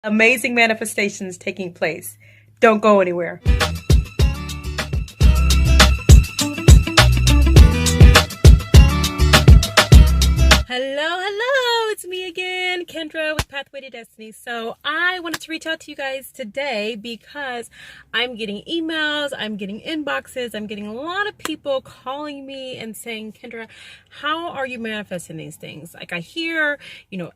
Amazing manifestations taking place. Don't go anywhere. Hello, it's me again, Kendra with Pathway to Destiny. So I wanted to reach out to you guys today because I'm getting emails, I'm getting inboxes, I'm getting a lot of people calling me and saying, Kendra, how are you manifesting these things? Like I hear,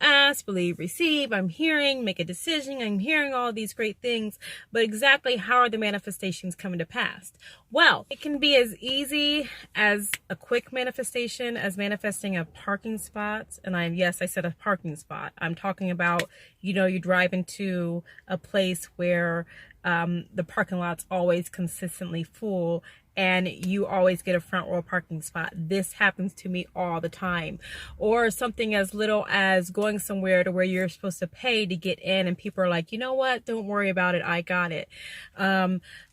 ask, believe, receive, I'm hearing, make a decision, I'm hearing all these great things, but exactly how are the manifestations coming to pass? Well, it can be as easy as a quick manifestation as manifesting a parking spot. And I said a parking spot. I'm talking about, you drive into a place where the parking lot's always consistently full and you always get a front row parking spot. This happens to me all the time. Or something as little as going somewhere to where you're supposed to pay to get in and people are like, you know what, don't worry about it, I got it.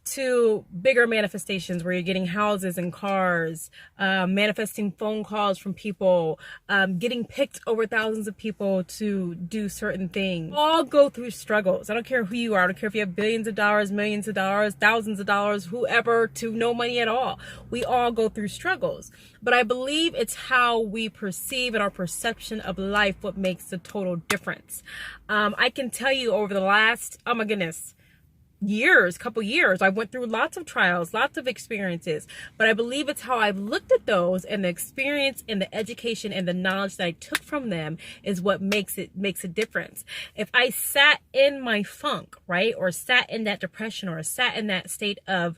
To bigger manifestations where you're getting houses and cars, manifesting phone calls from people, getting picked over thousands of people to do certain things. All go through struggles. I don't care who you are. I don't care if you have billions of dollars, millions of dollars, thousands of dollars, whoever, to no money at all. We all go through struggles. But I believe it's how we perceive and our perception of life what makes the total difference. I can tell you over the last, couple years, I went through lots of trials, lots of experiences, but I believe it's how I've looked at those and the experience and the education and the knowledge that I took from them is what makes a difference. If I sat in my funk, right, or sat in that depression or sat in that state of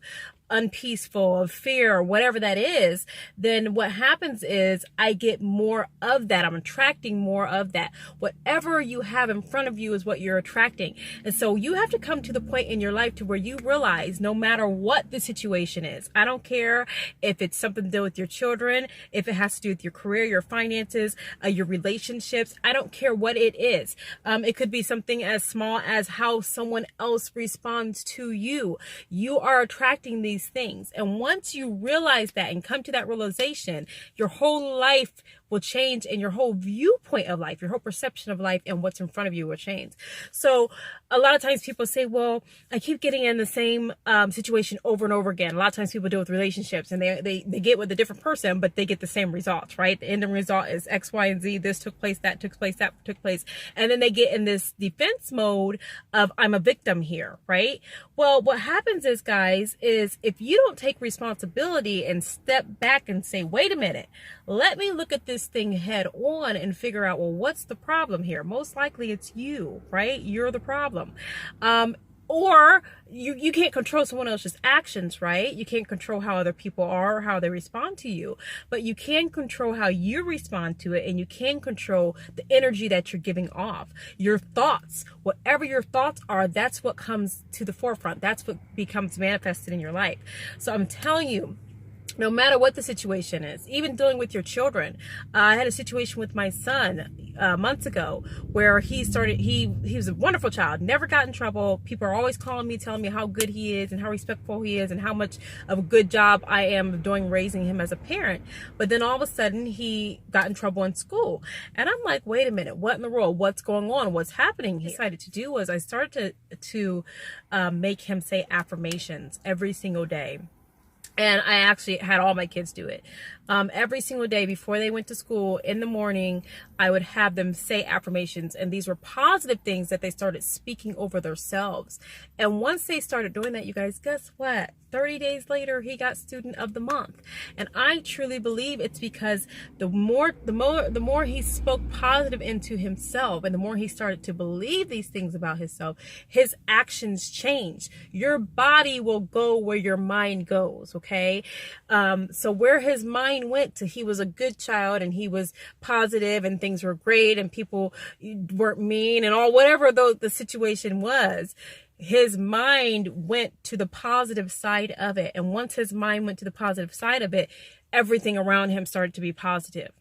unpeaceful, of fear, or whatever that is, then what happens is I get more of that. I'm attracting more of that. Whatever you have in front of you is what you're attracting. And so you have to come to the point in your life to where you realize no matter what the situation is, I don't care if it's something to do with your children, if it has to do with your career, your finances, your relationships, I don't care what it is. It could be something as small as how someone else responds to you. You are attracting these things. And once you realize that and come to that realization, your whole life will change and your whole viewpoint of life, your whole perception of life and what's in front of you will change. So a lot of times people say, well, I keep getting in the same situation over and over again. A lot of times people deal with relationships and they get with a different person, but they get the same results, right? The end result is X, Y, and Z. This took place, that took place, that took place. And then they get in this defense mode of I'm a victim here, right? Well, what happens is, guys, is if you don't take responsibility and step back and say, wait a minute, let me look at this thing head on and figure out, well, what's the problem here? Most likely it's you, right? You're the problem. Or you can't control someone else's actions, right? You can't control how other people are or how they respond to you, but you can control how you respond to it, and you can control the energy that you're giving off. Your thoughts, whatever your thoughts are, that's what comes to the forefront. That's what becomes manifested in your life. So I'm telling you, no matter what the situation is, even dealing with your children. I had a situation with my son months ago where he was a wonderful child, never got in trouble. People are always calling me, telling me how good he is and how respectful he is and how much of a good job I am doing raising him as a parent. But then all of a sudden he got in trouble in school. And I'm like, wait a minute, what in the world? What's going on? What's happening here? What I decided to do was I started to make him say affirmations every single day. And I actually had all my kids do it. Every single day before they went to school in the morning, I would have them say affirmations. And these were positive things that they started speaking over themselves. And once they started doing that, you guys, guess what? 30 days later, he got Student of the Month. And I truly believe it's because the more he spoke positive into himself and the more he started to believe these things about himself, his actions changed. Your body will go where your mind goes, okay? So where his mind went to, he was a good child and he was positive and things were great and people weren't mean and all, whatever the situation was, his mind went to the positive side of it. And once his mind went to the positive side of it, everything around him started to be positive.